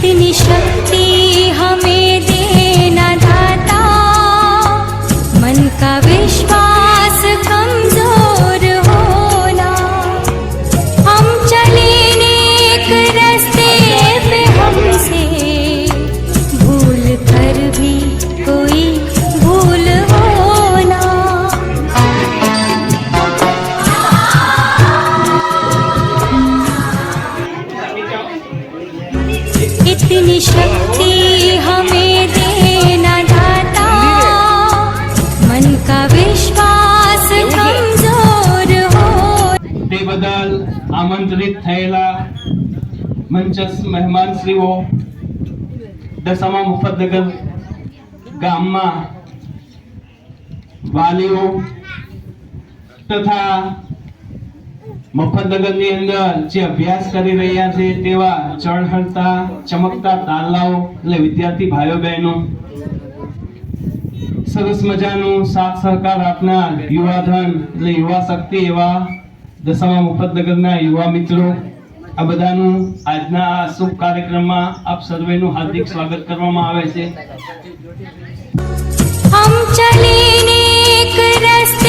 इतनी शक्ति हमें देना दाता, मन का विश्वास कमजोर होना। हम चले नेक रास्ते पे, हमसे भूल कर भी कोई भूल होना। इतनी शक्ति हमें देना दाता, मन का विश्वास कमजोर हो। તે બદલ આમંત્રિત થયેલા મંચસ્થ મહેમાનશ્રીઓ, દશામા મુફદ્દગર ગામમાં વાલીઓ તથા મુફદ્દગરની અંદર જે અભ્યાસ કરી રહ્યા છે તેવા ચણહળતા ચમકતા તારલાઓ એટલે વિદ્યાર્થી ભાઈઓ બહેનો, સરસ મજાનું સાથ સહકાર આપનાર યુવાધન એટલે યુવા શક્તિ એવા દશામા મુફદ્દગરના યુવા મિત્રો, આ બધાનું આજના આ શુભ કાર્યક્રમમાં આપ સર્વેનું હાર્દિક સ્વાગત કરવામાં આવે છે। हम चले नेक रास्ते